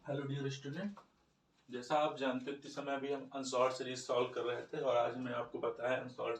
Hello dear student, जैसा आप जानते हो इस समय अभी हम अनसॉल्व सीरीज सॉल्व कर रहे थे और आज मैं आपको बताया अनसॉल्व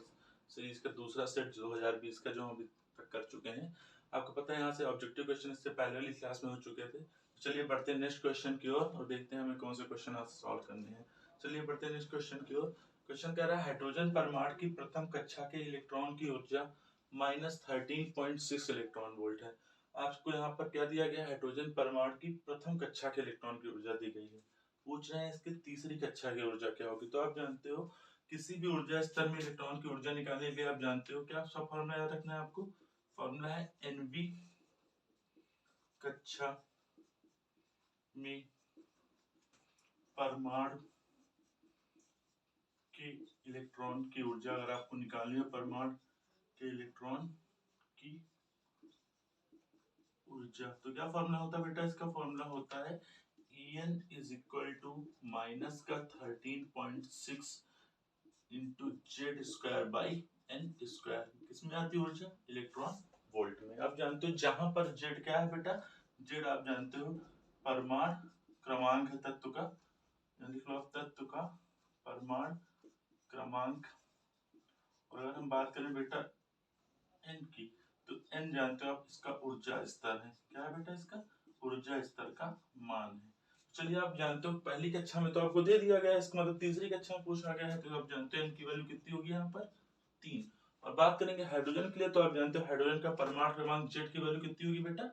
सीरीज का दूसरा सेट 2020 का जो हम अभी तक कर चुके हैं। आपको पता है यहाँ से ऑब्जेक्टिव क्वेश्चन इससे पहले वाली क्लास में हो चुके थे। तो चलिए बढ़ते हैं नेक्स्ट क्वेश्चन की ओर और देखते हैं हमें कौन से क्वेश्चन आज सॉल्व करने हैं। चलिए बढ़ते हैं नेक्स्ट क्वेश्चन की ओर। क्वेश्चन कह रहा है हाइड्रोजन परमाणु की प्रथम कक्षा के इलेक्ट्रॉन की ऊर्जा -13.6 इलेक्ट्रॉन वोल्ट है। आपको यहाँ पर क्या दिया गया है, हाइड्रोजन परमाणु की प्रथम कक्षा के इलेक्ट्रॉन की ऊर्जा दी गई है। पूछ रहे हैं इसकी तीसरी कक्षा की ऊर्जा क्या होगी। तो आप जानते हो किसी भी ऊर्जा स्तर में इलेक्ट्रॉन की ऊर्जा निकालने के लिए आप जानते हो क्या सब फॉर्मूला याद रखना है आपको। फॉर्मूला है एनबी कक्षा में परमाणु के इलेक्ट्रॉन की ऊर्जा अगर आपको निकालनी है, परमाणु के इलेक्ट्रॉन की ऊर्जा, तो क्या फॉर्मूला होता है बेटा, इसका फॉर्मूला होता है En is equal to minus का 13.6 into Z square by N square. किसमें आती है ऊर्जा, इलेक्ट्रॉन वोल्ट में। आप जानते हो जहां पर जेड क्या है बेटा, जेड आप जानते हो परमाणु क्रमांक है तत्व का, लिख लो आप तत्व का परमाणु क्रमांक। और अगर हम बात करें बेटा एन की, तो एन जानते हो आप इसका ऊर्जा स्तर है। क्या है बेटा, इसका ऊर्जा स्तर का मान है। चलिए आप जानते हो पहली कक्षा में तो आपको दे दिया गया है, इसका मतलब तीसरी कक्षा में पूछा गया है। तो आप जानते हो इनकी वैल्यू कितनी होगी यहाँ पर 3। और बात करेंगे हाइड्रोजन के लिए, तो आप जानते हो हाइड्रोजन का परमाणु क्रमांक जेड की वैल्यू कितनी होगी बेटा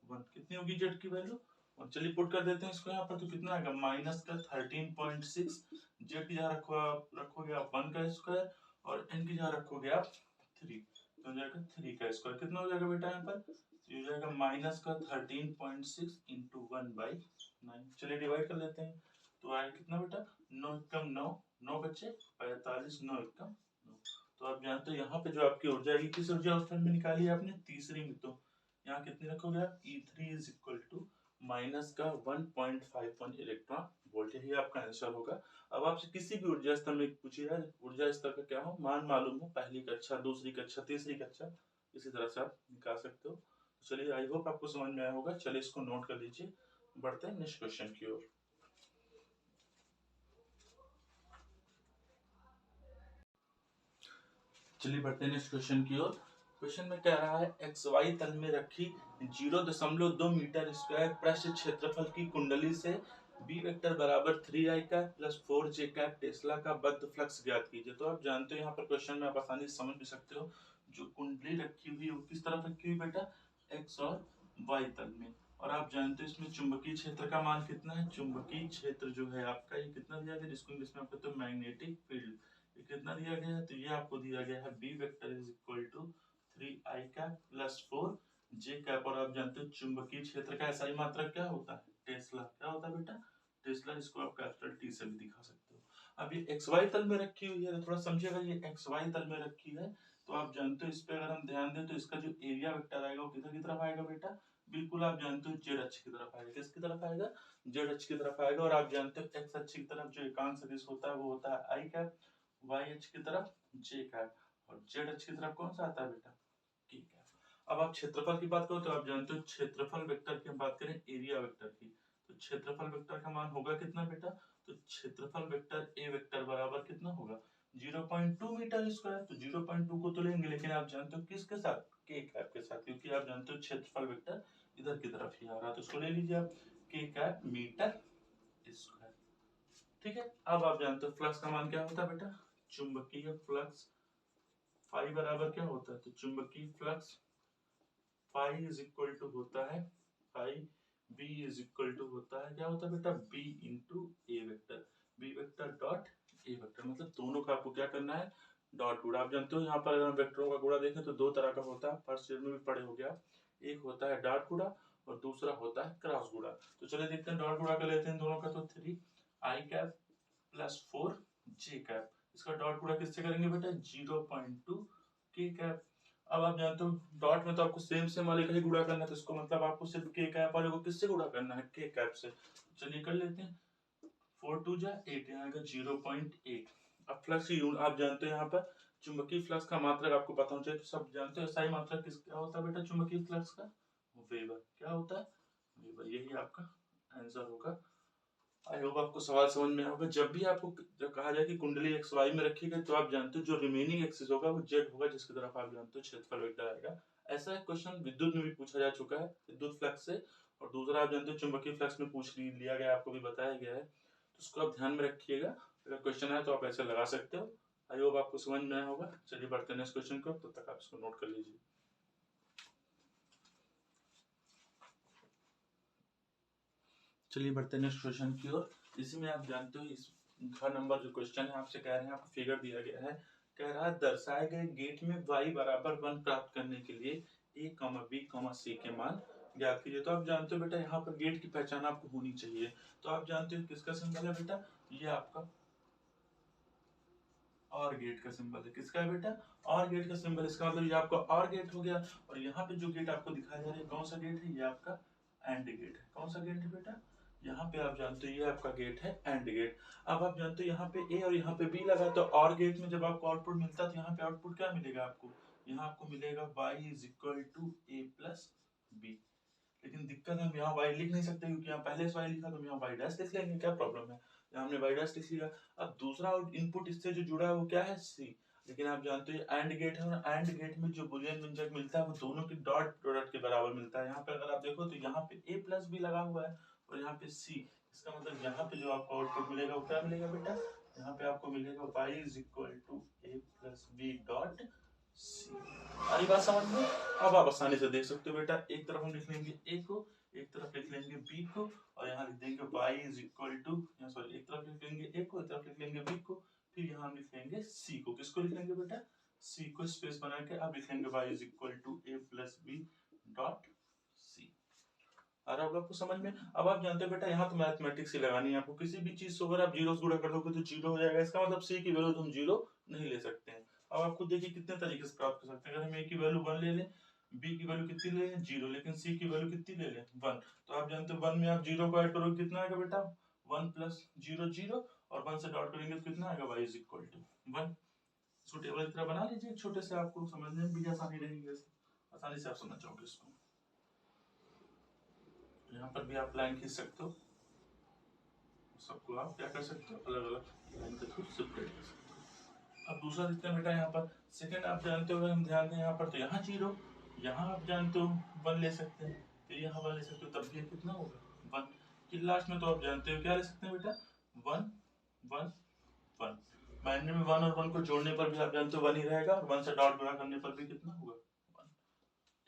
1। कितनी होगी जेड की वैल्यू। और चलिए पुट कर देते हैं इसको यहाँ पर, तो कितना आएगा माइनस का 13.6। जेड की जगह रखोगे आप 1 का स्क्वायर और एन की जगह रखोगे आप 3, तो हो जाएगा 3 का स्क्वायर। कितना हो जाएगा बेटा यहाँ पर, ये हो जाएगा माइनस का 13.6 इंटू 1/9। चलिए डिवाइड कर लेते हैं, तो आएगा कितना बेटा 9 एकम 9, 9 बच्चे 45, 9 एकम 9। तो आप जानते हो यहाँ पे जो आपकी ऊर्जा है किस ऊर्जा स्तर में निकाली है आपने, तीसरी में। तो यहाँ कितने रखोगे आप, E3 is equal to minus का 1.51 इलेक्ट्रॉन वोल्ट। यही आपका आंसर होगा। अब आपसे किसी भी ऊर्जा स्तर में पूछिए ऊर्जा स्तर का क्या हो, मान मालूम हो, पहली कक्षा, दूसरी कक्षा, तीसरी कक्षा, इसी तरह से आप निकाल सकते हो। तो चलिए आई होप आपको समझ में आया होगा। चलिए इसको नोट कर लीजिए, बढ़ते हैं नेक्स्ट क्वेश्चन की ओर। चलिए बढ़ते हैं नेक्स्ट क्वेश्चन की ओर। क्वेश्चन में कह रहा है एक्स वाई तल में रखी 0.2 मीटर स्क्वायर पृष्ठ क्षेत्रफल की कुंडली से बी वेक्टर बराबर 3i का प्लस 4j का टेस्ला का बद्ध फ्लक्स ज्ञात कीजिए। तो आप जानते हो यहाँ पर क्वेश्चन में आप आसानी से समझ भी सकते हो, जो कुंडली रखी हुई है वो किस तरफ रखी हुई बेटा, एक्स और वाई तल में। और आप जानते हो इसमें चुंबकीय क्षेत्र का मान कितना है, चुंबकीय क्षेत्र जो है आपका ये कितना दिया गया, जिसको इंग्लिश में आप कहते हो मैग्नेटिक फील्ड, ये कितना दिया गया है, तो ये आपको दिया गया है B vector is equal to 3i cap plus 4j cap. और आप जानते हो चुंबकीय क्षेत्र का ऐसा ही मात्रक क्या होता है, टेस्ला। क्या होता है बेटा, टेस्ला, जिसको आप कैपिटल टी से भी दिखा सकते हो। अब ये एक्स वाई तल में रखी हुई है, तो थोड़ा समझिएगा, ये एक्स वाई तल में रखी है। तो आप जानते हो इस पे अगर हम ध्यान दें तो इसका जो एरिया वेक्टर आएगा वो किधर की तरफ आएगा बेटा, बिल्कुल आप जानते हो जेड अक्ष की तरफ आएगा। किसकी तरफ आएगा, जेड अक्ष की तरफ आएगा। और आप जानते हो एक्स अक्ष की तरफ जो एकांक सदिश होता है वो होता है आई कैप, वाई अक्ष की तरफ जे कैप, और जेड अक्ष की तरफ कौन सा आता है बेटा, के कैप। अब आप क्षेत्रफल की बात करो तो आप जानते हो क्षेत्रफल वेक्टर की हम बात करें एरिया वेक्टर की, तो क्षेत्रफल वेक्टर का मान होगा कितना बेटा, तो क्षेत्रफल वेक्टर ए वेक्टर बराबर कितना होगा 0.2 मीटर स्क्वायर। तो 0.2 को तो लेंगे, लेकिन आप जानते हो किसके साथ, के कैप के साथ, क्योंकि आप जानते हो क्षेत्रफल वेक्टर इधर की तरफ ही आ रहा है, तो इसको ले लीजिए आप के कैप मीटर स्क्वायर। ठीक है। अब आप जानते हो फ्लक्स का मान क्या होता है बेटा, चुंबकीय फ्लक्स फाई बराबर क्या होता है, तो चुंबकीय flux phi is equal to होता है phi B is equal to होता है क्या होता है बेटा, B into A vector, B vector dot A vector. मतलब दोनों का आपको क्या करना है, डॉट गुणा। आप जानते हो यहाँ पर अगर हम वेक्टरों का गुणा देखें तो दो तरह का होता है, फर्स्ट ईयर में भी पढ़े हो गया। एक होता है डॉट गुणा और दूसरा होता है क्रॉस गुणा। तो चलिए देखते हैं, डॉट गुणा कर लेते हैं दोनों का। तो 3i cap plus 4j cap, इसका डॉट गुणा किससे करेंगे बेटा, 0.2 के कैप। अब आप जानते हो डॉट में तो आपको सेम सेम वाले का ही गुणा करना है, तो इसको मतलब आपको सिर्फ के कैप वाले को किससे गुणा करना है, के कैप से। चलिए कर लेते हैं, 4 2 जा 8, यहाँ आएगा 0.8। अब फ्लक्स आप जानते हो यहाँ पर चुंबकीय फ्लक्स का मात्रक आपको पता होना चाहिए, तो सब जानते हो सही मात्रक किस क्या होता है बेटा, चुंबकीय फ्लक्स का वेबर। क्या होता है, वेबर। यही आपका आंसर होगा आई होप आपको सवाल समझ में आएगा। जब भी आपको जब कहा जाए कि कुंडली एक्स वाई में रखी गई तो आप जानते हो जो रिमेनिंग एक्सिस होगा वो जेड होगा, जिसकी तरफ आप जानते हो क्षेत्रफल वेक्टर आएगा। ऐसा एक क्वेश्चन विद्युत में भी पूछा जा चुका है, विद्युत फ्लक्स से, और दूसरा आप जानते हो चुंबकीय फ्लक्स में पूछ लिया गया, आपको भी बताया गया है, तो उसको आप ध्यान में रखिएगा। अगर क्वेश्चन है तो आप ऐसे लगा सकते हो। आई होप आपको समझ में आया होगा। चलिए बढ़ते हैं नेक्स्ट क्वेश्चन को, तब तक आप इसको नोट कर लीजिए। चलिए बढ़ते हैं नेक्स्ट क्वेश्चन की ओर। इसी में आप जानते हो इस घर नंबर जो क्वेश्चन है आपसे कह रहे हैं, आपको फिगर दिया गया है, कह रहा है दर्शाए गए गेट में y बराबर 1 प्राप्त करने के लिए a, b, c के मान ज्ञात कीजिए। तो आप जानते हो बेटा यहाँ पर गेट की पहचान आपको होनी चाहिए। तो आप जानते हो किसका सिंबल है बेटा, ये आपका और गेट का सिंबल है। किसका है बेटा, और गेट का सिंबल। इसका मतलब ये आपका और गेट हो गया। और यहाँ पे जो गेट आपको दिखाया जा रहा है कौन सा गेट है, ये आपका एंड गेट है। कौन सा गेट है बेटा, यहाँ पे आप जानते हो ये आपका गेट है एंड गेट। अब आप जानते हो यहाँ पे ए और यहाँ पे बी लगा, तो और गेट में जब आपको आउटपुट मिलता है तो यहाँ पे आउटपुट क्या मिलेगा आपको, यहाँ आपको मिलेगा y is equal to A plus B. लेकिन दिक्कत है हम यहाँ y लिख नहीं सकते, क्योंकि यहाँ पहले से y लिखा तो हम यहाँ y डैश लिख लेंगे, क्या प्रॉब्लम है, यहाँ हमने y डैश लिख लिया। अब दूसरा इनपुट इससे जो जुड़ा है वो क्या है, c। लेकिन आप जानते हो एंड गेट है, और एंड गेट में जो बुलियन व्यंजक मिलता है वो दोनों के डॉट प्रोडक्ट के बराबर मिलता है। यहाँ पे अगर आप देखो तो यहाँ पे a प्लस बी लगा हुआ है और यहाँ पे c। इसका मतलब यहाँ पे जो आपको आउटपुट मिलेगा वो क्या मिलेगा बेटा, यहाँ पे आपको मिलेगा y is equal to A plus B dot C. सारी बात समझ में। अब आप आसानी से देख सकते हो बेटा, एक तरफ हम लिख लेंगे ए को, एक तरफ लिख लेंगे बी को, और यहाँ लिख देंगे y is equal to, sorry एक तरफ लिख लेंगे ए को, एक तरफ लिख लेंगे बी को, फिर यहाँ हम लिख लेंगे सी को। किसको लिख लेंगे बेटा, सी को स्पेस बना के अब लिख लेंगे y is equal to A plus B dot c. आ रहा होगा आपको समझ में। अब आप जानते हो बेटा यहाँ तो मैथमेटिक्स ही लगानी है आपको, किसी भी चीज से अगर आप जीरो से गुणा कर दोगे तो जीरो हो जाएगा। इसका मतलब सी की वैल्यू तो हम जीरो नहीं ले सकते हैं। अब आप खुद देखिए कितने तरीके से प्राप्त कर सकते हैं। अगर हम ए की वैल्यू 1 ले लें, बी की वैल्यू कितनी ले लें, जीरो, लेकिन सी की वैल्यू कितनी ले लें, 1। तो आप जानते हो 1 में आप जीरो को ऐड करोगे कितना आएगा बेटा, 1 प्लस जीरो जीरो, और 1 से डॉट करेंगे तो कितना आएगा, y इज इक्वल टू 1। इसको टेबल की तरह बना लीजिए छोटे से, आपको समझने में भी आसानी रहेगी, आसानी से आप समझ जाओगे इसको। यहाँ पर भी आप लाइन खींच सकते हो, सबको आप क्या कर सकते हो, अलग अलग लाइन के थ्रू सेपरेट कर सकते हो। अब दूसरा देखते हैं बेटा, यहाँ पर सेकंड आप जानते हो, हम ध्यान दें यहाँ पर तो यहाँ जीरो, यहाँ आप जानते हो 1 ले सकते हैं, फिर यहाँ 1 ले सकते हो, तब भी कितना होगा 1। फिर लास्ट में तो आप जानते हो क्या ले सकते हैं बेटा, 1 1 1। माइनर में 1 और 1 को जोड़ने पर भी आप जानते हो 1 ही रहेगा, और 1 से डॉट गुणा करने पर भी कितना होगा 1।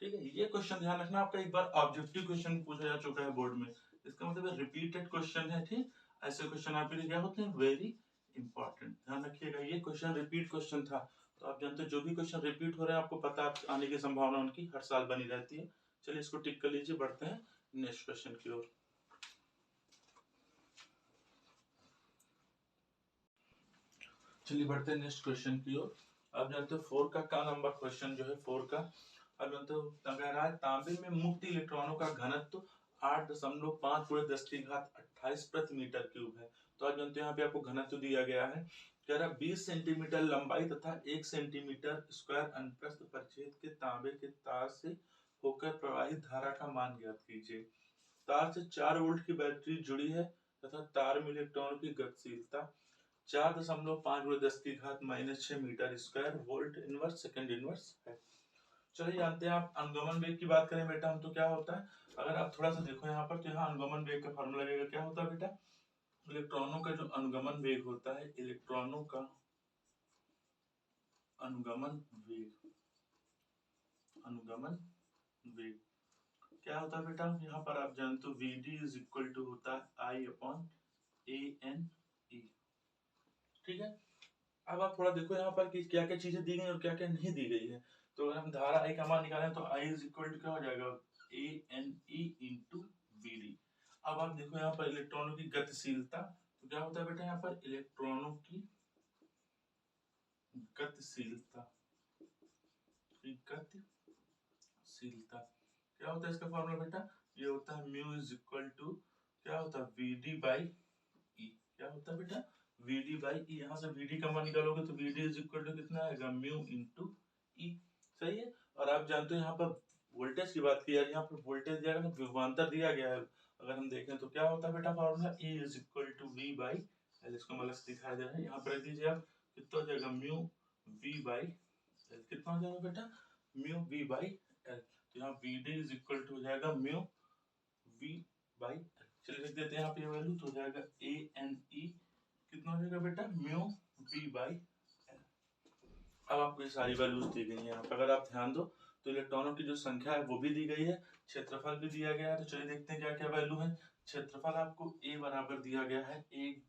ठीक है, ये क्वेश्चन ध्यान रखना, आपका एक बार ऑब्जेक्टिव क्वेश्चन पूछा जा चुका है बोर्ड में, इसका मतलब रिपीटेड क्वेश्चन है। ठीक, ऐसे क्वेश्चन आपके लिए क्या होते हैं, वेरी इंपॉर्टेंट, ध्यान रखिएगा। ये क्वेश्चन रिपीट क्वेश्चन था, तो आप जानते हो जो भी क्वेश्चन रिपीट हो रहे हैं आपको पता आने की संभावना उनकी हर साल बनी रहती है। चलिए इसको टिक कर लीजिए, बढ़ते हैं नेक्स्ट क्वेश्चन की ओर। चलिए बढ़ते हैं नेक्स्ट क्वेश्चन की ओर। आप जानते हो 4 का नंबर क्वेश्चन जो है 4 का, अब जानते हो कह रहा है तांबे में मुक्त इलेक्ट्रॉनों का घनत्व 8.5 × 10⁻28 प्रति मीटर क्यूब है। तो आप जानते हो यहाँ पे आपको घनत्व दिया गया है, कह रहा 20 सेंटीमीटर लंबाई तथा 1 सेंटीमीटर स्क्वायर अनुप्रस्थ परिच्छेद के तांबे के तार से होकर प्रवाहित धारा का मान ज्ञात कीजिए। तार से 4 वोल्ट की बैटरी जुड़ी है तथा तार में इलेक्ट्रॉनों की गतिशीलता 4.5 × 10⁻⁻6 metre square volt inverse second inverse है। चलिए जानते हैं, आप अनुगमन वेग की बात करें बेटा हम, तो क्या होता है, अगर आप थोड़ा सा देखो यहाँ पर तो यहाँ अनुगमन वेग का फॉर्मूला लगेगा, क्या होता है बेटा, इलेक्ट्रॉनों का जो अनुगमन वेग होता है, इलेक्ट्रॉनों का अनुगमन वेग, अनुगमन वेग क्या होता है बेटा, यहाँ पर आप जानते हो vd इज इक्वल टू होता है I/ANE। ठीक है, अब आप थोड़ा देखो यहाँ पर कि क्या क्या चीजें दी गई और क्या क्या नहीं दी गई है। तो अगर हम धारा I का मान निकालें तो I इज इक्वल टू क्या हो जाएगा, ANE इंटू VD। अब आप देखो यहाँ पर इलेक्ट्रॉनों की गतिशीलता, तो क्या होता है बेटा यहाँ पर इलेक्ट्रॉनों की गतिशीलता, गतिशीलता क्या होता है इसका फॉर्मूला बेटा, ये होता है म्यू इज इक्वल टू क्या होता है VD बाई E। क्या होता है बेटा, VD बाई E। यहाँ से VD का मान निकालोगे तो VD इज इक्वल टू कितना आएगा, म्यू इंटू E। सही है। और आप जानते हो यहाँ पर वोल्टेज की बात की यार, यहाँ पर वोल्टेज दिया गया, विभवांतर दिया गया है, अगर हम देखें तो क्या होता है बेटा formula A is equal to V by L। इसको मतलब दिखाई दे रहा है, यहाँ पर रख दीजिए आप, कितना हो जाएगा म्यू V बाई L, कितना हो जाएगा बेटा म्यू V बाई L। तो यहाँ VD इज इक्वल टू हो जाएगा म्यू V बाई L। चलिए लिख देते हैं यहाँ पे वैल्यू, तो हो जाएगा ANE कितना हो जाएगा बेटा म्यू V बाई L। अब आपको ये सारी वैल्यूज दी गई है यहाँ पे, अगर आप ध्यान दो तो इलेक्ट्रॉनों की जो संख्या है वो भी दी गई है, क्षेत्रफल भी दिया गया है। तो चलिए देखते हैं क्या क्या वैल्यू है। क्षेत्रफल आपको A बराबर दिया गया है 1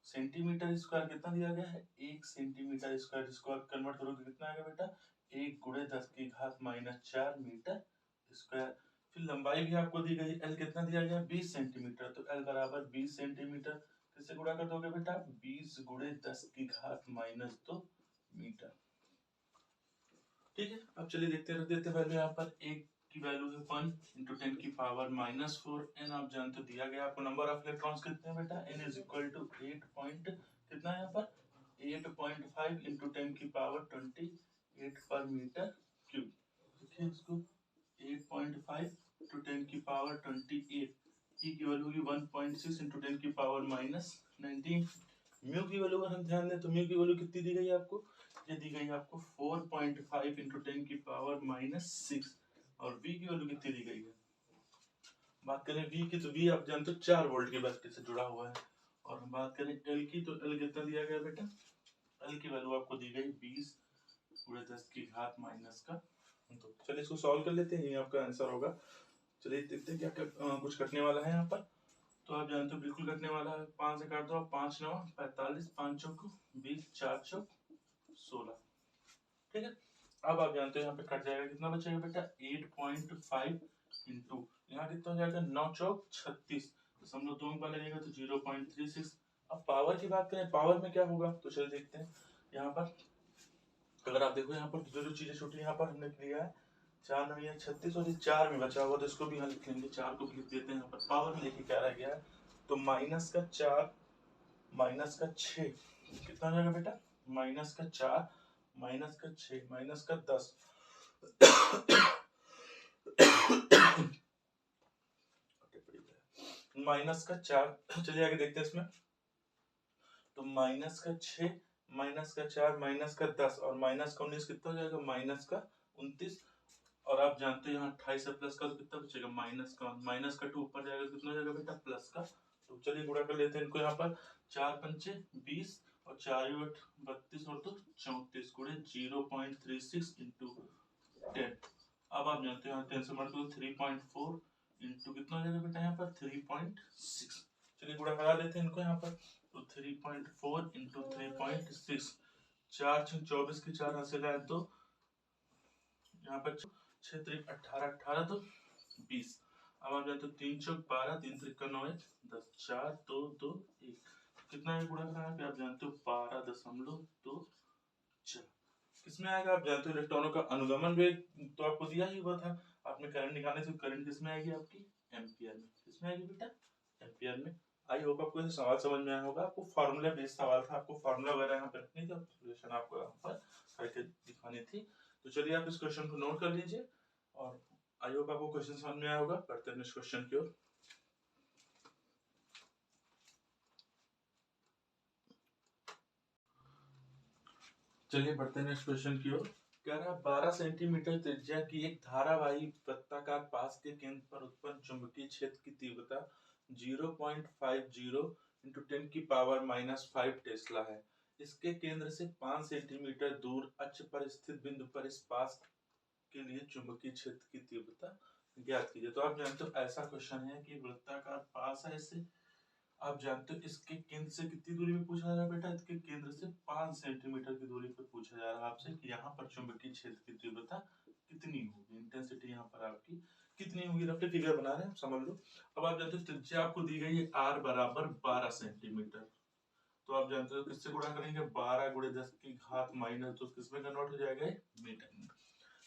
सेंटीमीटर स्क्वायर, कितना दिया गया है 1 सेंटीमीटर स्क्वायर, जिसको आप कन्वर्ट करोगे कितना आएगा बेटा 1 गुणे 10 की घात -4 मीटर स्क्वायर। फिर लंबाई भी आपको दी गई, L कितना दिया गया 20 सेंटीमीटर, तो L बराबर 20 सेंटीमीटर, किससे गुणा कर दोगे बेटा 20 गुणे 10 की घात -2 मीटर। ठीक है, अब चलिए देखते रख देते वैल्यू यहाँ पर। एक की वैल्यू है 1 इंटू 10 की पावर -4 n, आप जानते हो दिया गया आपको नंबर ऑफ इलेक्ट्रॉन्स कितने हैं बेटा n is equal to 8 point कितना है यहाँ पर 8.5 इंटू 10 की पावर 28 पर मीटर क्यूब। देखिए इसको 8.5 इंटू 10 की पावर 28, ई की वैल्यू होगी 1.6 इंटू 10 की पावर -19। म्यू की वैल्यू अगर हम ध्यान दें तो म्यू की वैल्यू कितनी दी गई है आपको, ये दी गई है आपको 4.5 इंटू 10 की पावर -6, और V की वैल्यू कितनी दी गई है, बात करें V की तो V आप जानते हो 4 वोल्ट की बैटरी से जुड़ा हुआ है। और हम बात करें L की तो L कितना दिया गया बेटा, L की वैल्यू आपको दी गई 20 गुणे 10 की घात -2। चलिए इसको सॉल्व कर लेते हैं, ये आपका आंसर होगा। चलिए देखते हैं क्या कुछ कटने वाला है यहाँ पर। तो आप जानते हो बिल्कुल कटने वाला है, 5 से काट दो, 5 9 45, 5 चौक 20, 4 चौक 16। ठीक है, अब आप जानते हो यहाँ पे कट जाएगा, कितना बचेगा बेटा 8.5 इंटू यहाँ कितना हो जाएगा 9 चौक 36, दशमलव 2 का लगेगा तो 0.36। अब पावर की बात करें, पावर में क्या होगा, तो चलिए देखते हैं यहाँ पर। अगर आप देखो यहाँ पर जो जो चीजें छूटी यहाँ पर हमने लिया है 4 9 36, और ये 4 में बचा हुआ तो इसको भी यहाँ लिख लेंगे, 4 को भी लिख देते हैं यहाँ पर। पावर में लेके क्या रह गया है, तो -4 -6 कितना हो जाएगा बेटा -4 -6 -10 -4। चलिए आगे देखते हैं इसमें, तो -6 -4 -10 और -19 कितना हो जाएगा -29। और आप जानते हो यहाँ 28 है प्लस का, तो कितना बचेगा -2 ऊपर जाएगा, कितना हो जाएगा बेटा प्लस का। तो चलिए गुणा कर लेते हैं इनको यहाँ पर, 4 पंचे 20 और 4 8 32 और 2 34 गुणे 0.36 इंटू 10। अब आप जानते हो यहाँ 10 से मल्टीप्लाई 3.4 इंटू कितना हो जाएगा बेटा यहाँ पर 3.6। चलिए गुणा करा लेते हैं इनको यहाँ पर, तो 3.4 इंटू 3.6, 4 6 24 की 4 हासिल है तो यहाँ पर 6 3 18 18 तो 20। अब आप जानते हो 3 चौक 12, 3 त्रिक 9 10, 4 2 2 1, कितना है गुणा करना है आप जानते हो 12.24। किसमें आएगा, आप जानते हो इलेक्ट्रॉनों का अनुगमन वेग तो आपको दिया ही हुआ था, आपने करंट निकालने से, करंट किसमें आएगी आपकी एम्पियर में, किसमें आएगी बेटा एम्पियर में। आई होप आपको ये सवाल समझ में आया होगा, आपको फार्मूला बेस्ड सवाल था, आपको फार्मूला वगैरह यहाँ पे रखनी थी, सॉल्यूशन आपको यहाँ पर करके दिखानी थी। तो चलिए आप इस क्वेश्चन को नोट कर लीजिए, और आई होप आपको क्वेश्चन समझ में आया होगा। बढ़ते हैं नेक्स्ट क्वेश्चन की ओर। चलिए बढ़ते हैं नेक्स्ट क्वेश्चन की ओर। कह रहा है 12 सेंटीमीटर त्रिज्या की एक धारावाही वृत्ताकार पास के केंद्र पर उत्पन्न चुंबकीय क्षेत्र की तीव्रता 0.50 इंटू 10 की पावर -5 टेस्ला है। इसके केंद्र से 5 सेंटीमीटर दूर अक्ष पर स्थित बिंदु पर इस पास के लिए चुंबकीय क्षेत्र की तीव्रता ज्ञात कीजिए। तो आप जानते हो ऐसा क्वेश्चन है कि वृत्ताकार पास है, इसे आप जानते हो इसके केंद्र से कितनी दूरी पे पूछा जा रहा है बेटा, इसके केंद्र से 5 सेंटीमीटर की दूरी पे पूछा जा रहा है आपसे कि यहाँ पर चुंबकीय क्षेत्र की तीव्रता कितनी होगी, इंटेंसिटी यहाँ पर आपकी कितनी होगी, रफली फिगर बना रहे हैं समझ लो। अब आप जानते हो त्रिज्या आपको दी गई है r बराबर 12 सेंटीमीटर, तो आप जानते हो किससे गुणा करेंगे 12 गुणे 10 की घात -, तो किसमें कन्वर्ट हो जाएगा मीटर में।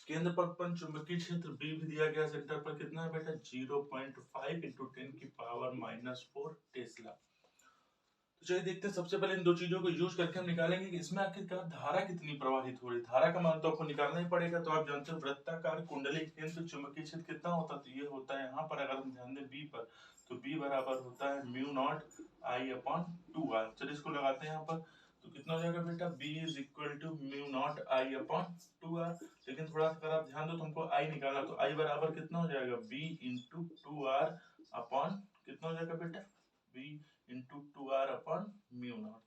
केंद्र पर उत्पन्न चुंबकीय क्षेत्र B भी दिया गया, सेंटर पर कितना है बेटा 0.5 इंटू 10 की पावर -4 टेस्ला। तो चलिए देखते हैं, सबसे पहले इन दो चीजों को यूज करके हम निकालेंगे कि इसमें आखिरकार धारा कितनी प्रवाहित हो रही है। धारा का मान तो आपको निकालना ही पड़ेगा। तो आप जानते हो वृत्ताकार कुंडली केंद्र चुंबकीय क्षेत्र कितना होता है, तो ये होता है यहाँ पर, अगर हम ध्यान दें B पर, तो b बराबर होता है mu naught I upon 2r। चलिए इसको लगाते हैं यहाँ पर, तो कितना हो जाएगा बेटा, b is equal to mu naught I upon 2r। लेकिन थोड़ा सा अगर आप ध्यान दो तो हमको i निकालना, तो i बराबर कितना हो जाएगा, b इंटू 2r अपॉन कितना हो जाएगा बेटा, b into 2r upon mu naught.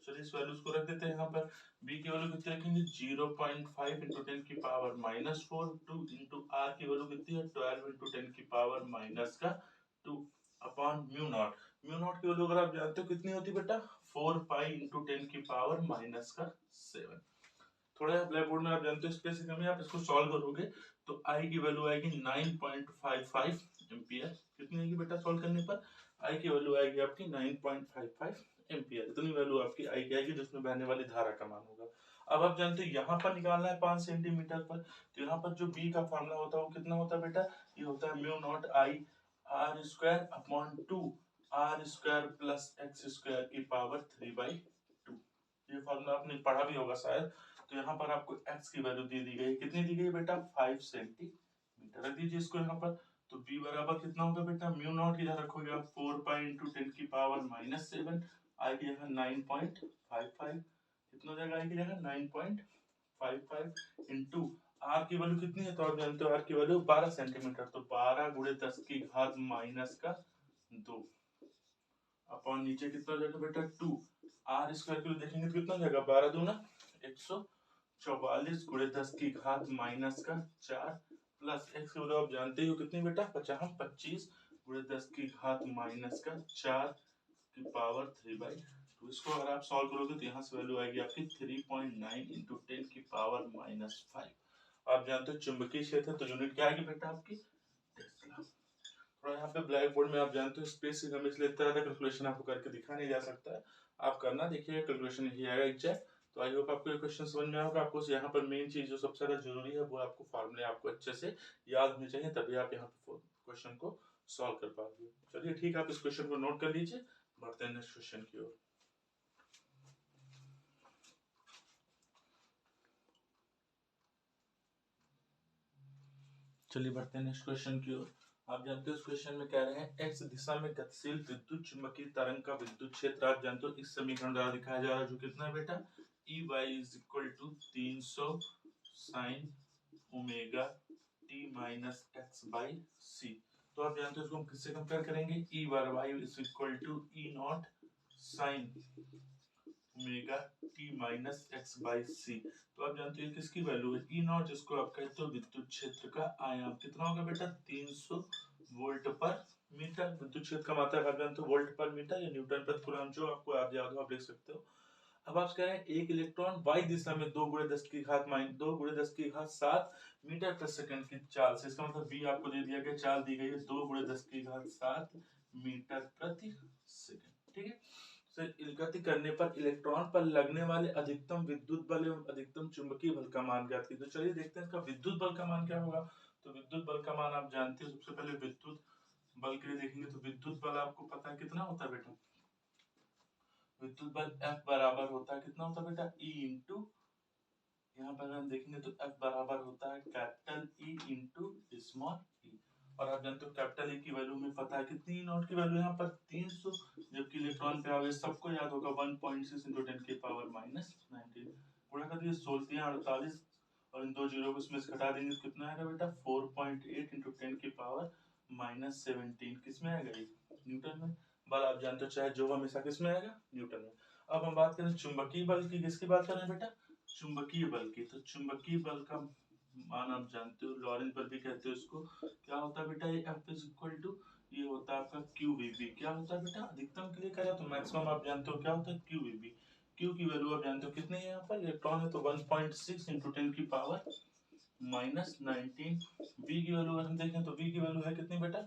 चलिए इस वैल्यूज को रख देते हैं यहाँ पर। b की वैल्यू कितनी रखेंगे, 0.5 इंटू 10 की पावर -4, 2 इंटू r की वैल्यू कितनी है, 12 इंटू 10 की power -2 upon mu naught. Mu naught की वैल्यू अगर आप जानते हो कितनी होती है बेटा, 4 पाई इंटू 10 की पावर -7। थोड़ा ब्लैक बोर्ड में आप जानते हो स्पेस की कमी, आप इसको सॉल्व करोगे तो आई की वैल्यू आएगी 9.55 एम्पियर। कितनी आएगी बेटा सॉल्व करने पर, आई की वैल्यू आएगी आपकी 9.55 एम्पियर। इतनी वैल्यू आपकी आई की आएगी जिसमें बहने वाली धारा का मान होगा। अब आप जानते हो यहाँ पर निकालना है 5 सेंटीमीटर पर, तो यहाँ पर जो बी का फॉर्मूला होता है वो कितना होता है बेटा, ये होता है mu naught I R square upon 2 R square plus X square की पावर 3/2। ये फॉर्मूला आपने पढ़ा भी होगा शायद। तो यहाँ पर आपको x की वैल्यू दे दी गई, कितनी दी गई बेटा, 5 सेंटीमीटर। रख दीजिए इसको यहाँ पर, तो b बराबर कितना होगा बेटा, म्यू नॉट इधर रखोगे आप 4 पाई इंटू 10 की पावर -7, आई की जगह 9.55, कितना हो जाएगा आई की जगह 9.55 इंटू आर की वैल्यू कितनी है, तो आप जानते हो आर की वैल्यू 12 सेंटीमीटर, तो 12 गुणे 10 की घात -2 अपॉन नीचे कितना हो जाएगा बेटा 2 आर स्क्वायर के लिए देखेंगे तो कितना हो जाएगा, 12 दूना 144 गुणे 10 की घात -4 प्लस एक्स की वैल्यू आप जानते हो कितनी बेटा, 25 गुणे 10 की घात -4 की पावर 3/2। इसको अगर आप सॉल्व करोगे तो यहाँ से वैल्यू आएगी आपकी 3.9 इंटू 10 की पावर -5। आप जानते हो चुंबकीय क्षेत्र, तो यूनिट क्या आएगी बेटा आपकी, टेस्ला। थोड़ा यहाँ पे ब्लैक बोर्ड में आप जानते हो स्पेस की कमी, इसलिए इतना कैलकुलेशन आपको करके दिखा नहीं जा सकता है। आप करना देखिए कैलकुलेशन यही आएगा एग्जैक्ट। तो आई होप आपको ये क्वेश्चन समझ में होगा। आपको यहाँ पर मेन चीज जो सबसे ज्यादा जरूरी है वो आपको फार्मूले आपको अच्छे से याद होने चाहिए, तभी आप यहाँ पे क्वेश्चन को सॉल्व कर पाओगे। चलिए ठीक है, आप इस क्वेश्चन को नोट कर लीजिए, बढ़ते हैं नेक्स्ट क्वेश्चन की ओर। चलिए बढ़ते हैं नेक्स्ट क्वेश्चन की ओर। आप जानते हो इस क्वेश्चन में कह रहे हैं एक्स दिशा में गतिशील विद्युत चुंबकीय तरंग का विद्युत क्षेत्र आप जानते हो इस समीकरण द्वारा दिखाया जा रहा है, जो कितना है बेटा, E y is equal to 300 sine omega t minus x by c. तो आप जानते हो इसको हम किससे कंपेयर करेंगे, E y is equal to E naught sine omega t minus x by c. तो आप जानते हो किसकी वैल्यू है, ई नॉट जिसको आप कहते हो विद्युत क्षेत्र का आयाम कितना होगा बेटा, 300 वोल्ट पर मीटर। विद्युत क्षेत्र का मात्रक आप जानते हो वोल्ट पर मीटर या न्यूटन प्रति कूलम, जो आपको याद हो आप लिख सकते हो। अब आप कह रहे हैं एक इलेक्ट्रॉन वाई दिशा में 2 गुणे 10 की घात 7 मीटर प्रति सेकंड की चाल से, इसका मतलब बी आपको दे दिया गया, चाल दी गई है 2 गुणे 10 की घात 7 मीटर प्रति सेकंड। ठीक है, गति करने पर इलेक्ट्रॉन पर लगने वाले अधिकतम विद्युत बल एवं अधिकतम चुंबकीय बल का मान ज्ञात कीजिए। तो चलिए देखते हैं इसका विद्युत बल का मान क्या होगा। तो विद्युत बल का मान आप जानते हो, सबसे पहले विद्युत बल के लिए देखेंगे तो विद्युत बल आपको पता है कितना होता है बेटा, विद्युत बल F बराबर होता है कितना होता है बेटा, E इंटू, यहाँ पर हम देखेंगे तो F बराबर होता है capital E into small e। और आप जानते हो कैपिटल E की वैल्यू में पता है कितनी, नॉट की वैल्यू यहाँ पर 300, जबकि इलेक्ट्रॉन पे आवेश सबको याद होगा 1.6 इंटू 10 की पावर -19। गुणा कर दिए 16 48 और इन दो जीरो को इसमें से घटा देंगे तो कितना आएगा बेटा, 4.8 इंटू 10 की पावर -17। किसमें आएगा ये, न्यूटन में। बल आप जानते हो चाहे जो हमेशा किसमें आएगा, न्यूटन में। अब हम बात करें चुंबकीय बल की, किसकी बात कर रहे हैं बेटा, चुंबकीय बल की। तो चुंबकीय बल का मान आप जानते हो, लॉरेंट बल भी कहते हो इसको, क्या होता है बेटा, ये F इज इक्वल टू, ये होता है आपका QVB। क्या होता है बेटा, अधिकतम के लिए करा तो मैक्सिमम आप जानते हो क्या होता है, QVB। Q की वैल्यू आप जानते हो कितनी है, यहाँ पर इलेक्ट्रॉन है तो 1.6 इंटू 10 की पावर -19। B की वैल्यू अगर हम देखें तो B की वैल्यू है कितनी बेटा,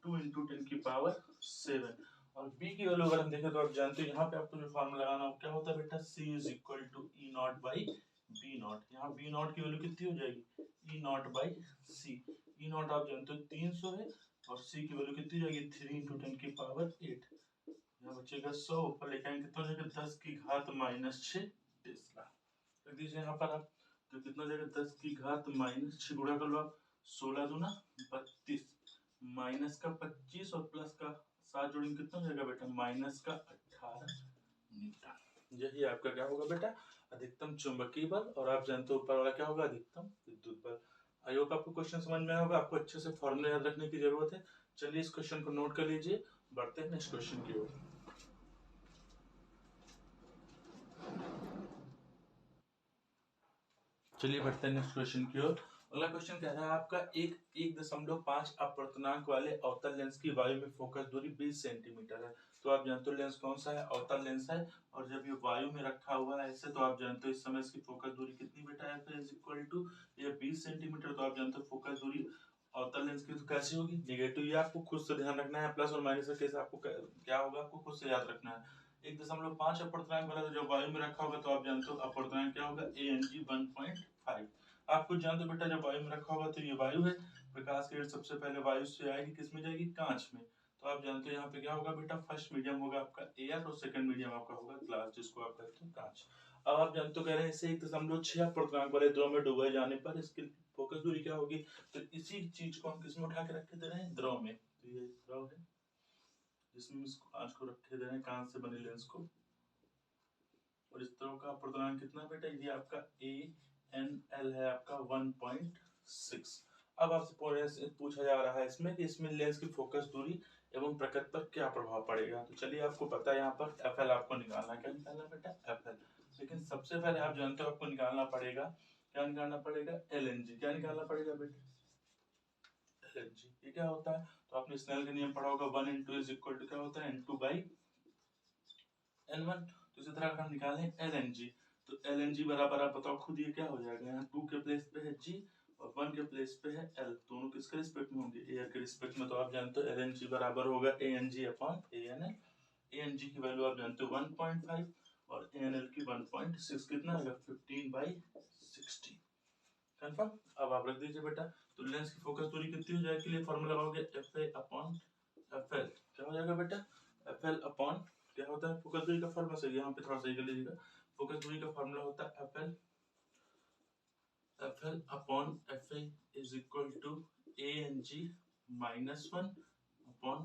2 इंटू 10 की पावर 7। और B की वैल्यू अगर हम देखें तो आप जानते हो यहाँ पे आपको जो फॉर्मूला लगाना हो क्या होता है बेटा, C is equal to E naught by B naught. यहाँ बी नॉट की वैल्यू कितनी हो जाएगी, E naught by c. E naught आप जानते हो 300 है और सी की वैल्यू कितनी जाएगी, 3 इंटू 10 की पावर 8। यहाँ बचेगा 100, ऊपर लेके आएंगे कितना हो जाएगा, 10 की घात -6 टेस्ला। रख दीजिए यहाँ पर आप, तो कितना हो जाएगा, 10 की घात -6 गुणा कर लो आप, 16 दूना 32 माइनस का 25 और प्लस का 7 जोड़ेंगे कितना हो जाएगा बेटा, माइनस का 18 न्यूटन। यही आपका क्या होगा बेटा, अधिकतम चुंबकीय बल, और आप जानते हो ऊपर वाला क्या होगा, अधिकतम विद्युत बल। आई होप आपको क्वेश्चन समझ में आया होगा, आपको अच्छे से फॉर्मूला याद रखने की जरूरत है। चलिए इस क्वेश्चन को नोट कर लीजिए, बढ़ते हैं नेक्स्ट क्वेश्चन की ओर। चलिए बढ़ते हैं नेक्स्ट क्वेश्चन की ओर। अगला क्वेश्चन कह रहा है आपका 1.5 अपवर्तनांक वाले अवतल लेंस की वायु में फोकस दूरी 20 सेंटीमीटर है। तो आप जानते हो लेंस कौन सा है, अवतल लेंस है, और जब ये वायु में रखा हुआ है ऐसे, तो आप जानते हो इस समय इसकी फोकस दूरी कितनी बेटा है, इज इक्वल टू ये 20 सेंटीमीटर। तो आप जानते हो फोकस दूरी अवतल लेंस की तो कैसी होगी, नेगेटिव। ये आपको खुद से ध्यान रखना है, प्लस और माइनस का केस आपको क्या होगा, आपको खुद से याद रखना है। 1.5 अपवर्तनांक वाला जब वायु में रखा होगा तो आप जानते हो अपवर्तनांक क्या होगा, ANG 1.5। आप कुछ जानते हो बेटा, जब वायु में रखा होगा तो ये वायु है, प्रकाश किरण सबसे पहले वायु से आएगी, किस में जाएगी, कांच में। तो आप जानते हो यहाँ पे क्या होगा बेटा, फर्स्ट मीडियम होगा आपका एयर और सेकंड मीडियम आपका होगा ग्लास, जिसको आप कहते हो कांच। अब आप जानते हो कह रहे हैं इसे 1.6 अपवर्तनांक वाले द्रव में डुबाए जाने पर इसकी फोकस दूरी क्या होगी। तो इसी चीज को हम किसमें उठा के रखे दे रहे हैं, द्रव में। तो ये द्रव है जिसमें इसको कांच को रखे दे रहे हैं, कांच से बने लेंस को, और इस द्रव का अपवर्तनांक कितना बेटा, ये आपका ANL है आपका 1.6। अब आपसे पूछा जा रहा है इसमें कि इसमें लेंस की फोकस दूरी एवं प्रकृति पर क्या प्रभाव पड़ेगा। तो चलिए आपको पता है यहाँ पर FL आपको निकालना है, क्या निकालना है बेटा, FL। लेकिन सबसे पहले आप जानते हो आपको निकालना पड़ेगा, क्या निकालना पड़ेगा, LNG। क्या निकालना पड़ेगा बेटा, LNG। ये क्या होता है, तो आपने स्नेल का नियम पढ़ा होगा, 1 × इज इक्वल टू क्या होता है, N2/N1। तो इसी तरह अगर हम निकालें LNG, तो LNG बराबर आप बताओ खुद ये क्या हो जाएगा, यहाँ 2 के प्लेस पे है G और 1 के प्लेस पे है L, दोनों किसके रिस्पेक्ट में होंगे, एयर के रिस्पेक्ट में। तो आप जानते हो LNG बराबर होगा ANG/ANL। ANG की वैल्यू आप जानते हो 1.5 और ANL की 1.6, कितना आएगा 15/60। कंफर्म। अब आप रख दीजिए बेटा, तो लेंस की फोकस दूरी कितनी हो जाएगी, लिए फॉर्मूला लगाओगे FA/FL। क्या हो जाएगा बेटा, FL/ क्या होता है, फोकस दूरी का फॉर्मूला सही, यहाँ पे थोड़ा सही कर लीजिएगा। फोकस दूरी का फॉर्मूला होता है FL/FA is equal to ANG -1/LNG-1।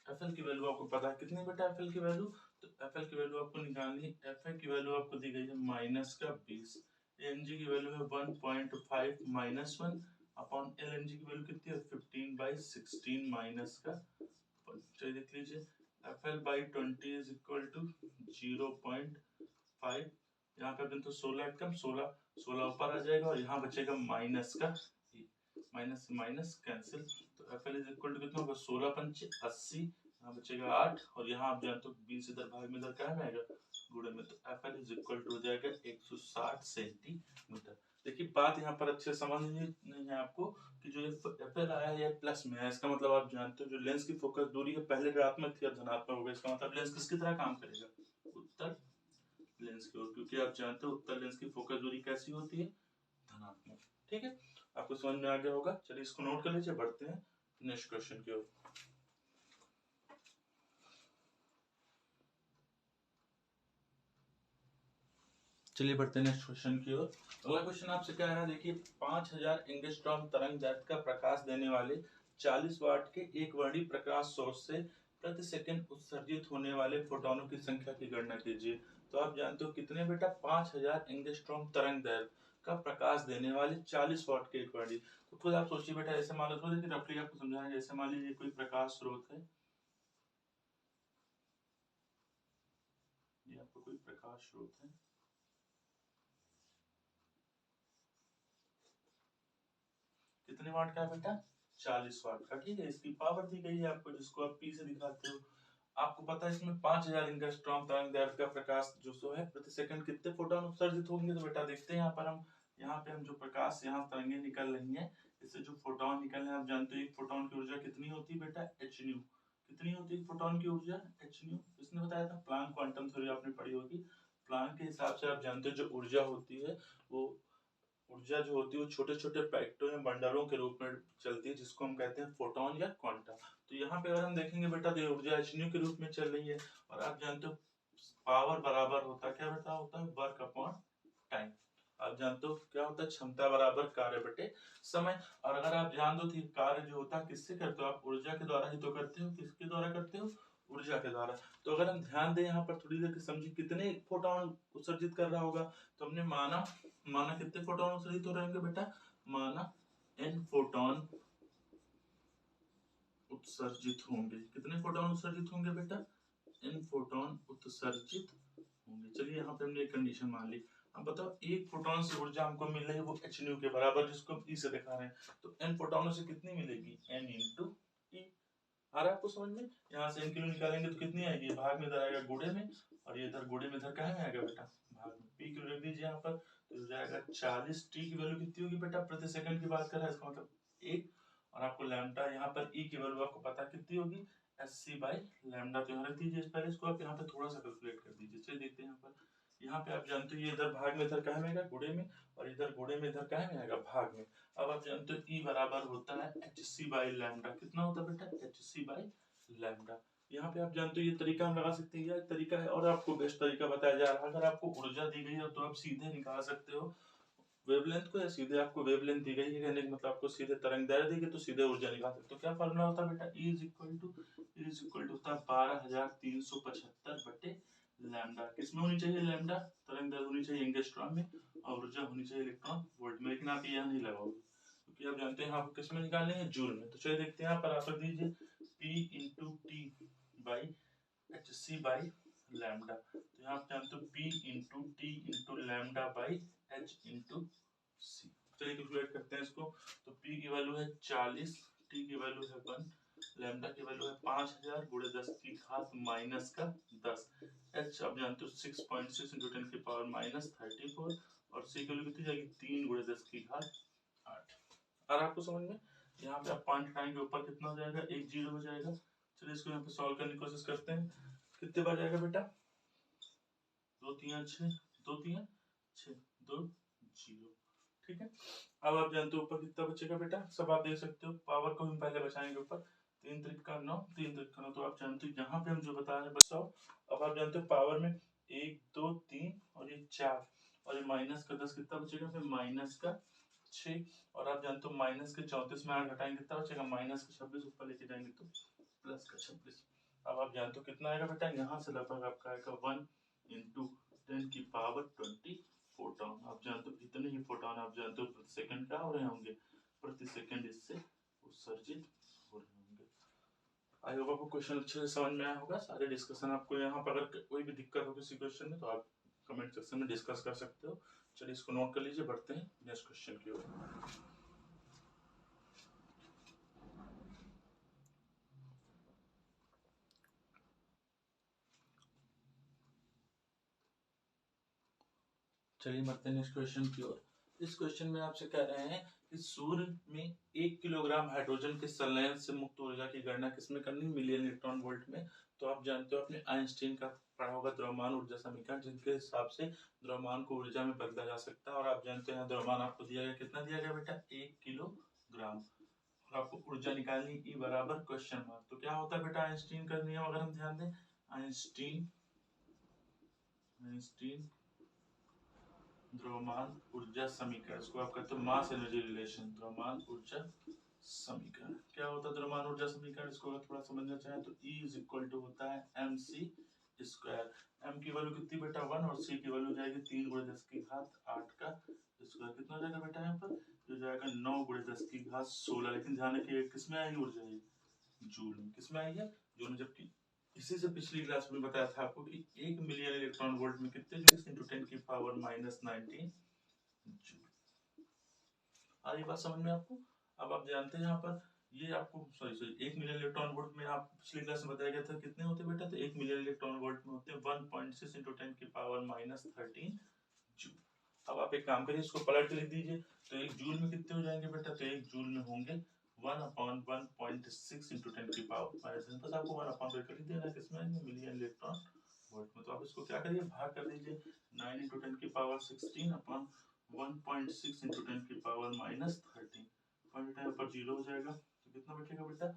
FL की वैल्यू आपको पता है कितनी बेटा, FL की वैल्यू, तो FL की वैल्यू आपको निकालनी है। FA की वैल्यू आपको दी गई है -20, ANG की वैल्यू है 1.5 -1/LNG की वैल्यू कितनी है 15/16 माइनस का 1। चलिए देख लीजिए, FL/20 इज इक्वल टू 0.5, यहाँ पे तो 16 कम 16 ऊपर आ जाएगा और यहाँ बचेगा माइनस का, माइनस से माइनस कैंसिल। तो FL इज इक्वल टू कितना होगा, 16×5 80, यहाँ बचेगा 8, और यहाँ आप जानते हो 20 इधर भाग में इधर क्या में आएगा, गुणे में। तो FL इज इक्वल टू हो जाएगा 160 सेंटीमीटर। देखिए बात यहाँ पर अच्छे समझ नहीं है आपको कि जो FL आया है प्लस में है, इसका मतलब आप जानते हो जो लेंस की फोकस दूरी है पहले ऋणात्मक थी अब धनात्मक हो गया, इसका मतलब लेंस किसकी तरह काम करेगा, उत्तल लेंस की ओर, क्योंकि आप जानते हो उत्तल लेंस की फोकस दूरी कैसी होती है, धनात्मक। ठीक है, आपको समझ में आ गया होगा। चलिए इसको नोट कर लीजिए, बढ़ते हैं नेक्स्ट क्वेश्चन की ओर। चलिए बढ़ते हैं नेक्स्ट क्वेश्चन की ओर। अगला क्वेश्चन आपसे क्या है, देखिए 5000 एंगस्ट्रॉम तरंग दैर्ध्य का प्रकाश देने वाले 40 वाट के एक वर्णीय प्रकाश सोर्स से प्रति सेकंड उत्सर्जित होने वाले फोटोनों की संख्या की गणना कीजिए। तो आप जानते हो कितने बेटा, 5000 एंगस्ट्रॉम तरंग दैर्ध्य का प्रकाश देने वाले 40 वाट के एक वर्णीय। तो खुद आप सोचिए बेटा, ऐसे मान लो, देखिए रफली आपको समझाएंगे, जैसे मान लीजिए कोई प्रकाश स्रोत है, ये आपको कोई प्रकाश स्रोत है, कितने वाट का है बेटा, 40 वाट का। ठीक है, इसकी पावर दी गई है आपको, जिसको आप P से दिखाते हो। आपको पता है इसमें 5000 एंगस्ट्रॉम तरंग दैर्ध्य का प्रकाश जो सो है प्रति सेकंड कितने फोटोन उत्सर्जित होंगे। तो बेटा देखते हैं यहाँ पे हम जो प्रकाश यहाँ तरंगे निकल रही हैं, इससे जो फोटोन निकल रहे हैं, आप जानते हो एक फोटोन की ऊर्जा कितनी होती है बेटा, hν। कितनी होती है फोटोन की ऊर्जा, hν। इसने बताया था, प्लांक क्वांटम थ्योरी आपने पढ़ी होगी। प्लांक के हिसाब से आप जानते हो जो ऊर्जा होती है, वो ऊर्जा जो होती है वो छोटे छोटे पैकेटों या बंडलों के रूप में चलती है, जिसको हम कहते हैं फोटोन या क्वांटा। तो यहाँ पे अगर हम देखेंगे बेटा, तो ऊर्जा hν के रूप में चल रही है, और आप जानते हो पावर बराबर होता है क्या बेटा, होता है वर्क अपॉन टाइम। आप जानते हो क्या होता है, क्षमता बराबर कार्य बटे समय। और अगर आप जान दो तो कार्य जो होता है किससे करते हो, आप ऊर्जा के द्वारा ही तो करते हो। किसके द्वारा करते हो, ऊर्जा के द्वारा। तो अगर हम ध्यान दें यहाँ पर थोड़ी देर समझे कितने फोटोन उत्सर्जित कर रहा होगा, तो हमने माना कितने फोटोन उत्सर्जित हो रहे होंगे बेटा, माना n फोटोन उत्सर्जित होंगे। कितने फोटोन उत्सर्जित होंगे बेटा, n फोटोन उत्सर्जित होंगे। चलिए यहाँ पे हमने एक कंडीशन मान ली। अब बताओ एक फोटोन से ऊर्जा हमको मिल रही है वो h न्यू के बराबर, जिसको हम e से दिखा रहे हैं। तो n फोटोनों से कितनी मिलेगी, n इंटू e। आ रहा है आपको समझ में। यहाँ से n किलो निकालेंगे तो कितनी आएगी, भाग में इधर आएगा गुणे में, और ये इधर गुणे में इधर कहाँ में आएगा बेटा, भाग में। p किलो रख दीजिए यहाँ पर, तो हो जाएगा 40। t की वैल्यू कितनी होगी बेटा, प्रति सेकंड की बात कर रहा है, इसका मतलब 1। और आपको लैम्डा यहाँ पर e की वैल्यू आपको पता कितनी होगी, SC बाई लैम्डा। तो यहाँ रख दीजिए पहले इसको, आप यहाँ पे थोड़ा सा कैलकुलेट कर दीजिए। चलिए देखते हैं यहाँ पे आप जानते हो ये इधर भाग में इधर कहाँ में आएगा, गुणे में, और इधर गुणे में इधर कहाँ में आएगा, भाग में। अब आप जानते हो E बराबर होता है HC बाई लैम्डा। कितना होता है बेटा, HC बाई लैम्डा। यहाँ पे आप जानते हो ये तरीका हम लगा सकते हैं, यह तरीका है। और आपको बेस्ट तरीका बताया जा रहा है, अगर आपको ऊर्जा दी गई है तो आप सीधे निकाल सकते हो वेवलेंथ को, या सीधे आपको वेवलेंथ दी गई है कहने का मतलब आपको सीधे तरंग दैर्ध्य दी गई तो सीधे ऊर्जा निकाल सकते हो। क्या फार्मूला होता है बेटा, E इज इक्वल टू होता है 12375 बटे लैम्डा। किसमें होनी चाहिए लैम्डा, तरंग दैर्ध्य होनी चाहिए एंगस्ट्रॉम में, और ऊर्जा होनी चाहिए इलेक्ट्रॉन वोल्ट में। लेकिन आप यहाँ नहीं लगाओगे क्योंकि आप जानते हैं आपको किसमें निकालने हैं, जूल में। तो चलिए देखते हैं यहाँ पर आप रख दीजिए P into t by h c by lambda. तो यहाँ आप जानते हो P into t into lambda by h into c. चलिए कैलकुलेट करते हैं इसको। तो P की वैल्यू है 40, T की वैल्यू है 1, लैम्डा की वैल्यू है 5000 गुणे 10 की घात माइनस का 10। H आप जानते हो 6.6 इंटू 10 की पावर माइनस 34, और C की वैल्यू कितनी जाएगी 3 गुणे 10 की घात 8। और आपको समझ में, यहाँ पे आप पॉइंट हटाएंगे ऊपर कितना हो जाएगा, 1 0 हो जाएगा। चलिए इसको यहाँ पे सॉल्व करने की कोशिश करते हैं। कितने बार जाएगा बेटा, 2 3 6, 2 3 6, 2 0। ठीक है। अब आप जानते हो ऊपर कितना बचेगा बेटा, सब आप देख सकते हो। पावर को हम पहले बचाएंगे ऊपर, 3 त्रिक का 9, 3 त्रिक का 9। तो आप जानते हो यहाँ पे हम जो बता रहे हैं बचाओ। अब आप जानते हो पावर में 1 2 3 और ये 4, और ये माइनस का 10 कितना बचेगा, फिर माइनस का 6। और आप जानते हो माइनस के 34 में 8 घटाएंगे कितना बचेगा, माइनस का 26 ऊपर लेके जाएंगे तो प्लस का 26। अब आप जानते हो कितना आएगा बेटा, यहाँ से लगभग आपका आएगा 1 इंटू 10 की पावर 20 फोटोन। आप जानते हो इतने ही फोटोन आप जानते हो प्रति सेकंड क्या हो रहे होंगे, प्रति सेकंड इससे उत्सर्जित हो रहे होंगे। आई होप आपको क्वेश्चन अच्छे से समझ में आया होगा। सारे डिस्कशन आपको यहाँ पर अगर कोई भी दिक्कत हो किसी क्वेश्चन में तो आप कमेंट सेक्शन में डिस्कस कर सकते हो। चलिए इसको नोट कर लीजिए, बढ़ते हैं नेक्स्ट क्वेश्चन की ओर। चलिए बढ़ते हैं नेक्स्ट क्वेश्चन की ओर। इस क्वेश्चन में आपसे कह रहे हैं कि सूर्य में 1 किलोग्राम हाइड्रोजन के संलयन से मुक्त ऊर्जा की गणना किसमें करनी, मिलियन इलेक्ट्रॉन वोल्ट में। तो आप जानते हो अपने आइंस्टीन का पढ़ा होगा द्रव्यमान ऊर्जा समीकरण, जिनके हिसाब से द्रव्यमान को ऊर्जा में बदला जा सकता है। और आप जानते हैं द्रव्यमान आपको दिया गया, कितना दिया गया बेटा, 1 किलोग्राम। और आपको ऊर्जा निकालनी E बराबर क्वेश्चन मार्क। तो क्या होता है बेटा आइंस्टीन का नियम, अगर हम ध्यान दें, आइंस्टीन द्रव्यमान ऊर्जा समीकरण, इसको आप कहते हो मास एनर्जी रिलेशन। द्रव्यमान ऊर्जा समीकरण क्या होता है, द्रव्यमान ऊर्जा समीकरण, इसको अगर थोड़ा समझना चाहें तो E इज इक्वल टू होता है mc स्क्वायर। m की वैल्यू कितनी बेटा 1, और c की वैल्यू जाएगी 3 गुणे 10 की घात 8 का स्क्वायर। कितना हो जाएगा बेटा यहाँ पर, जो जाएगा 9 गुणे 10 की घात 16। लेकिन ध्यान रखिए किसमें आएगी ऊर्जा, ये जूल में। किसमें आई है, जूल में। जबकि इसी से पिछली क्लास में बताया था आपको कि 1 मिलियन इलेक्ट्रॉन वोल्ट में कितने जूल्स इंटू 10 की पावर माइनस 19 जूल। आ रही बात समझ में आपको। अब आप जानते हैं यहाँ पर ये आपको सॉरी 1 मिलियन इलेक्ट्रॉन वोल्ट में आप पिछली क्लास में बताया गया था कितने होते बेटा, तो 1 मिलियन इलेक्ट्रॉन वोल्ट में होते हैं 1.6 इंटू 10 की पावर माइनस 13 जूल। अब आप एक काम करिए, इसको पलट के लिख दीजिए। तो 1 जूल में कितने हो जाएंगे बेटा, तो 1 जूल में होंगे 1/1.6 इंटू 10 की पावर माइनस, बस आपको 1 कर लिख देना, किसमें मिलियन इलेक्ट्रॉन वोल्ट में। तो आप इसको क्या करिए, भाग कर दीजिए 9 इंटू 10 की पावर 16 अपॉन 1.6 इंटू 10 की पावर माइनस 13। पॉइंट यहाँ पर 0 हो जाएगा, तो कितना बचेगा बेटा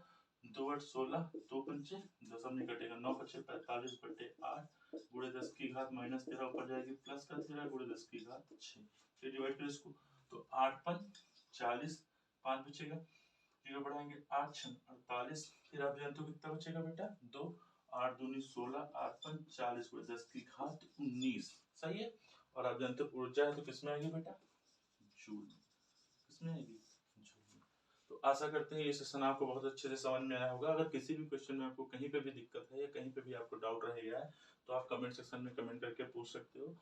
2 8 16, 2 पंचे 10 नहीं कटेगा, 9 पचे 45 बटे 8 गुणे 10 की घात माइनस 13 ऊपर जाएगी प्लस का 13 गुणे 10 की घात 6। फिर डिवाइड करें इसको, तो 8 पंच 40, 5 बचेगा, 0 बढ़ाएंगे 8 6 48, फिर आप जानते हो कितना बचेगा बेटा 2, 8 दूनी 16, 8 पंच 40 गुणे 10 की घात 19। सही है। और आप जानते हो ऊर्जा है तो किसमें आएगी बेटा, जूल। किसमें आएगी, जूल। तो आशा करते हैं ये सेशन आपको बहुत अच्छे से समझ में आया होगा। अगर किसी भी क्वेश्चन में आपको कहीं पे भी दिक्कत है या कहीं पे भी आपको डाउट रह गया है तो आप कमेंट सेक्शन में कमेंट करके पूछ सकते हो।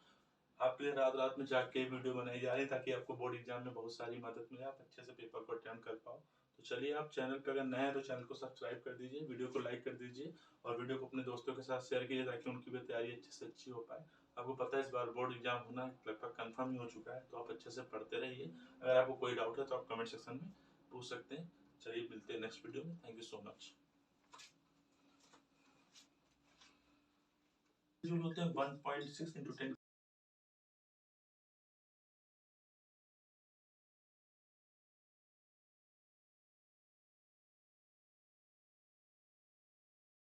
आपके लिए रात रात में जाग के वीडियो बनाई जा रही है ताकि आपको बोर्ड एग्जाम में बहुत सारी मदद मिले, आप अच्छे से पेपर को अटेम्प्ट कर पाओ। तो चलिए, आप चैनल पर अगर नए हैं तो चैनल को सब्सक्राइब कर दीजिए, वीडियो को लाइक कर दीजिए और वीडियो को अपने दोस्तों के साथ शेयर कीजिए ताकि उनकी भी तैयारी अच्छे से अच्छी हो पाए। आपको पता है इस बार बोर्ड एग्जाम होना लगभग कंफर्म ही हो चुका है, तो आप अच्छे से पढ़ते रहिए। अगर आपको कोई डाउट है तो आप कमेंट सेक्शन में पूछ सकते हैं। चलिए, मिलते हैं नेक्स्ट वीडियो में। Thank you so much. होते हैं 1.6 × 10